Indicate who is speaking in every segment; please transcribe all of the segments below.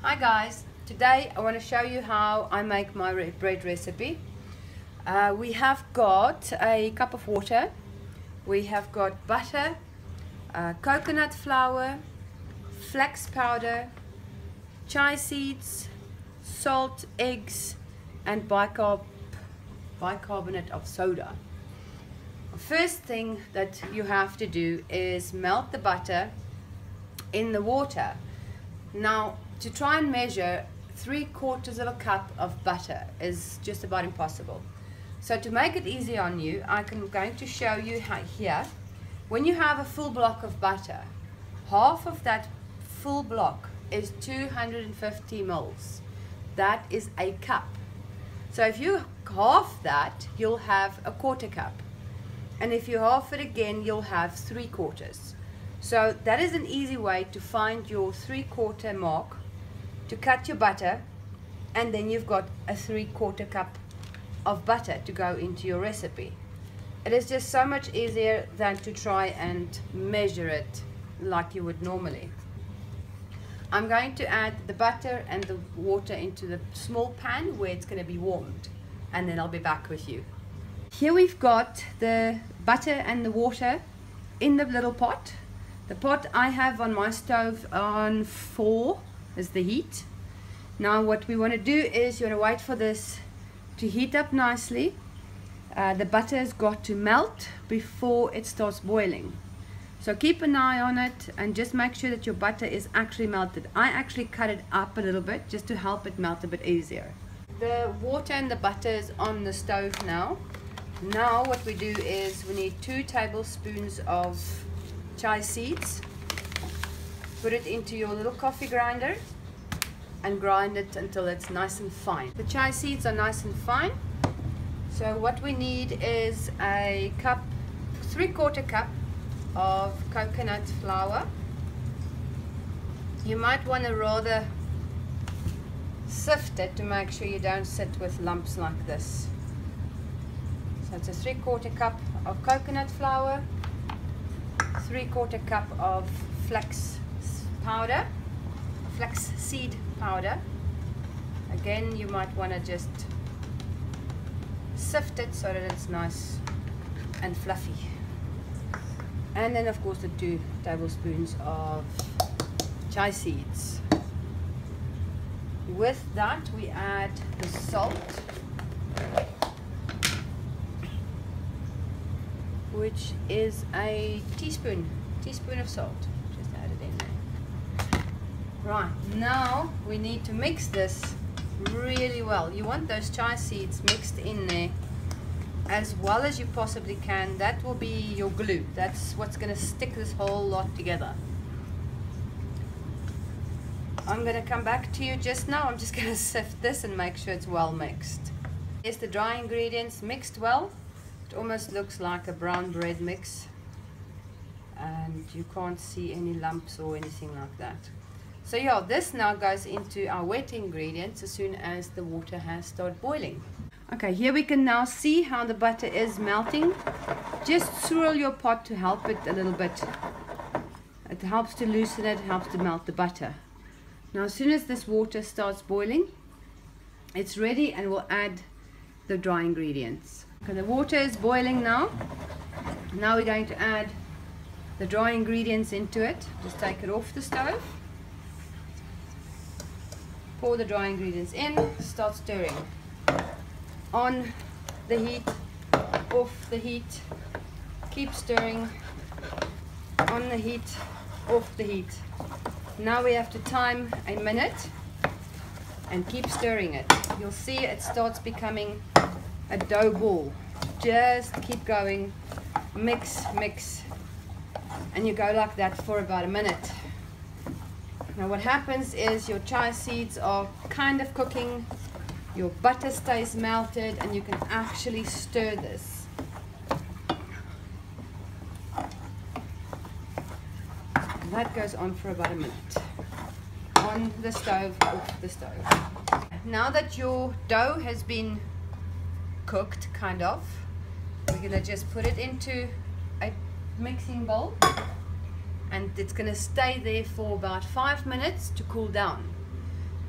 Speaker 1: Hi guys, today I want to show you how I make my bread recipe. We have got a cup of water, we have got butter, coconut flour, flax powder, chai seeds, salt, eggs and bicarbonate of soda. First thing that you have to do is melt the butter in the water. Now, to try and measure 3/4 of a cup of butter is just about impossible. So to make it easy on you, I'm going to show you how here, when you have a full block of butter, half of that full block is 250 mils. That is a cup. So if you half that, you'll have a 1/4 cup. And if you half it again, you'll have 3/4. So that is an easy way to find your 3/4 mark, to cut your butter, and then you've got a 3/4 cup of butter to go into your recipe. It is just so much easier than to try and measure it like you would normally. I'm going to add the butter and the water into the small pan where it's going to be warmed, and then I'll be back with you. Here we've got the butter and the water in the little pot. The pot I have on my stove on 4 is the heat. Now what we want to do is you want to wait for this to heat up nicely. The butter has got to melt before it starts boiling. So keep an eye on it and just make sure that your butter is actually melted. I actually cut it up a little bit just to help it melt a bit easier. The water and the butter is on the stove now. Now what we do is we need 2 tablespoons of chai seeds. Put it into your little coffee grinder and grind it until it's nice and fine. The chai seeds are nice and fine. So what we need is a cup, 3/4 cup of coconut flour. You might want to rather sift it to make sure you don't sit with lumps like this. So it's a 3/4 cup of coconut flour, 3/4 cup of flax powder, flax seed powder. Again, you might want to just sift it so that it's nice and fluffy. And then of course the 2 tablespoons of chai seeds. With that we add the salt, which is a teaspoon of salt. Just add it in there. Right, now we need to mix this really well. You want those chai seeds mixed in there as well as you possibly can. That will be your glue. That's what's going to stick this whole lot together. I'm going to come back to you just now. I'm just going to sift this and make sure it's well mixed. Here's the dry ingredients mixed well. It almost looks like a brown bread mix, and you can't see any lumps or anything like that. So yeah, this now goes into our wet ingredients as soon as the water has started boiling. Okay, here we can now see how the butter is melting. Just swirl your pot to help it a little bit. It helps to loosen it, helps to melt the butter. Now as soon as this water starts boiling, it's ready, and we'll add the dry ingredients. Okay, the water is boiling now. Now we're going to add the dry ingredients into it. Just take it off the stove. Pour the dry ingredients in, start stirring. On the heat, off the heat, keep stirring. On the heat, off the heat. Now we have to time a minute and keep stirring it. You'll see it starts becoming a dough ball. Just keep going, mix, mix, and you go like that for about a minute. Now what happens is your chai seeds are kind of cooking, your butter stays melted, and you can actually stir this. And that goes on for about a minute. On the stove, off the stove. Now that your dough has been cooked, kind of, we're going to just put it into a mixing bowl, and it's going to stay there for about 5 minutes to cool down.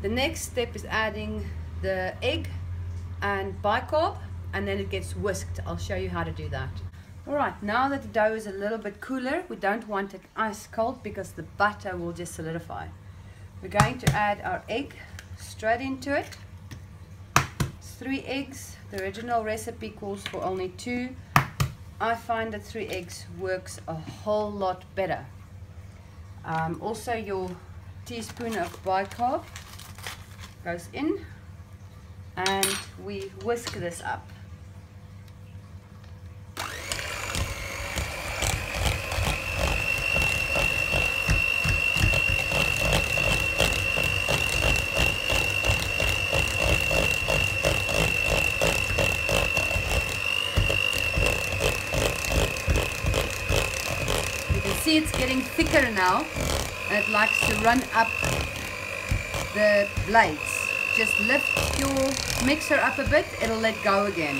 Speaker 1: The next step is adding the egg and bicarb, and then it gets whisked. I'll show you how to do that. Alright, now that the dough is a little bit cooler, we don't want it ice cold because the butter will just solidify. We're going to add our egg straight into it. It's 3 eggs. The original recipe calls for only 2. I find that 3 eggs works a whole lot better. Also, your teaspoon of bicarb goes in, and we whisk this up. See, it's getting thicker now, and it likes to run up the blades. Just lift your mixer up a bit, it'll let go again.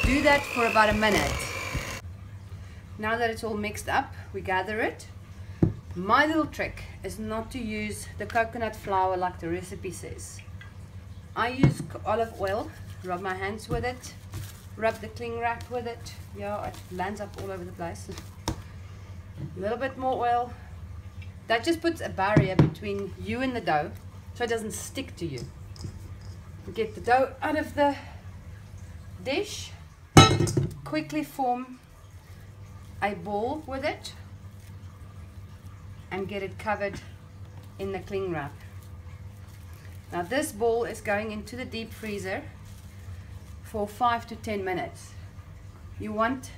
Speaker 1: Do that for about a minute. Now that it's all mixed up, we gather it. My little trick is not to use the coconut flour like the recipe says. I use olive oil, rub my hands with it, rub the cling wrap with it. Yeah, it lands up all over the place. A little bit more oil. That just puts a barrier between you and the dough so it doesn't stick to you. Get the dough out of the dish, quickly form a ball with it and get it covered in the cling wrap. Now this ball is going into the deep freezer for 5 to 10 minutes. You want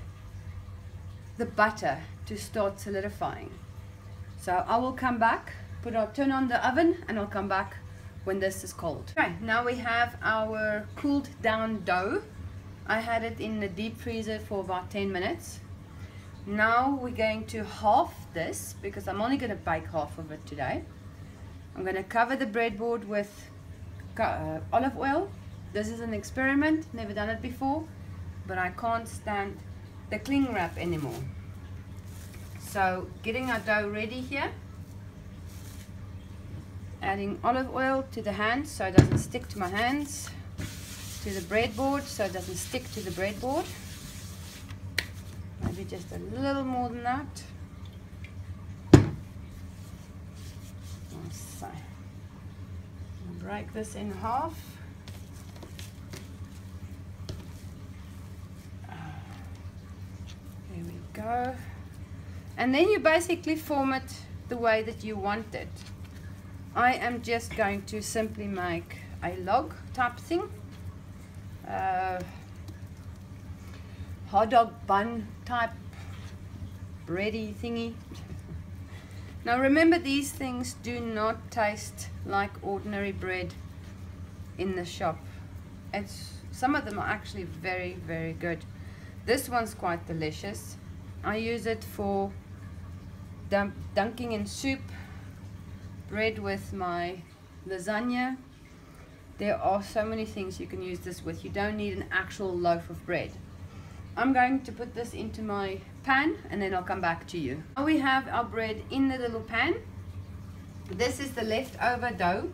Speaker 1: the butter to start solidifying. So I will come back, turn on the oven, and I'll come back when this is cold. Okay, now we have our cooled down dough. I had it in the deep freezer for about 10 minutes. Now we're going to half this because I'm only going to bake half of it today. I'm going to cover the breadboard with olive oil. This is an experiment, never done it before, but I can't stand the cling wrap anymore. So getting our dough ready here, adding olive oil to the hands so it doesn't stick to my hands, to the breadboard so it doesn't stick to the breadboard, maybe just a little more than that. So break this in half. There we go. And then you basically form it the way that you want it. I am just going to simply make a log type thing, hot dog bun type bready thingy. Now remember, these things do not taste like ordinary bread in the shop. Some of them are actually very, very good. This one's quite delicious. I use it for dunking in soup, bread with my lasagna. There are so many things you can use this with. You don't need an actual loaf of bread. I'm going to put this into my pan and then I'll come back to you. Now we have our bread in the little pan. This is the leftover dough.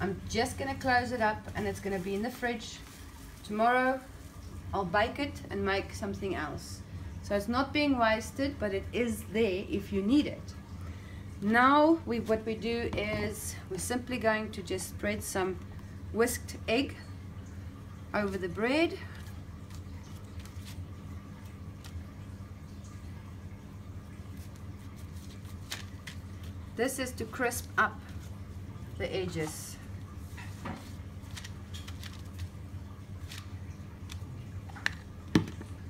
Speaker 1: I'm just going to close it up and it's going to be in the fridge. Tomorrow I'll bake it and make something else. So it's not being wasted, but it is there if you need it. Now what we do is we're simply going to just spread some whisked egg over the bread. This is to crisp up the edges.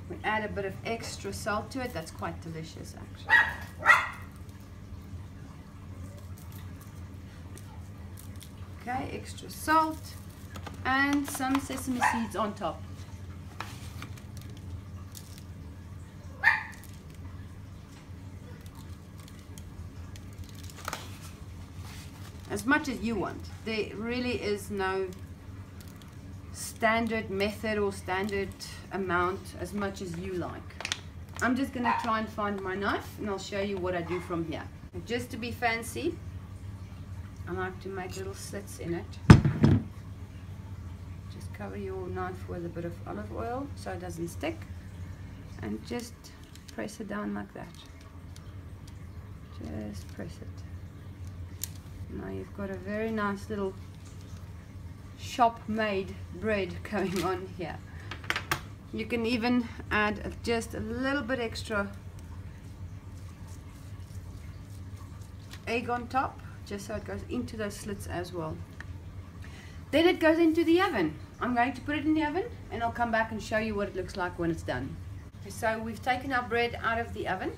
Speaker 1: We add a bit of extra salt to it. That's quite delicious actually. Okay, extra salt and some sesame seeds on top. As much as you want. There really is no standard method or standard amount, as much as you like. I'm just going to try and find my knife and I'll show you what I do from here. And just to be fancy, I like to make little slits in it. Just cover your knife with a bit of olive oil so it doesn't stick, and just press it down like that. Just press it. Now you've got a very nice little shop-made bread going on here. You can even add just a little bit extra egg on top, just so it goes into those slits as well. Then it goes into the oven. I'm going to put it in the oven and I'll come back and show you what it looks like when it's done. So we've taken our bread out of the oven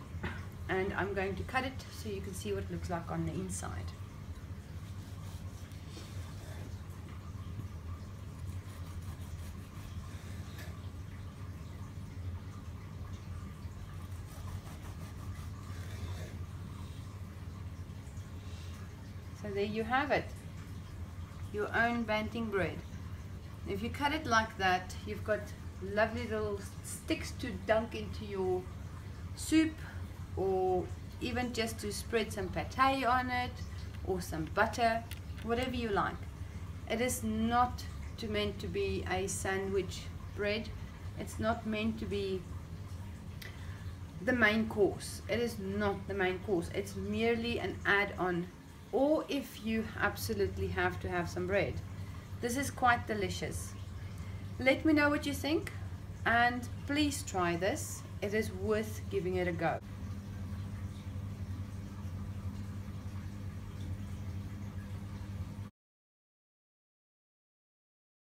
Speaker 1: and I'm going to cut it so you can see what it looks like on the inside. So there you have it, your own banting bread. If you cut it like that, you've got lovely little sticks to dunk into your soup, or even just to spread some pate on it or some butter, whatever you like. It is not meant to be a sandwich bread. It's not meant to be the main course. It is not the main course. It's merely an add-on, or if you absolutely have to have some bread. This is quite delicious. Let me know what you think, and please try this. It is worth giving it a go.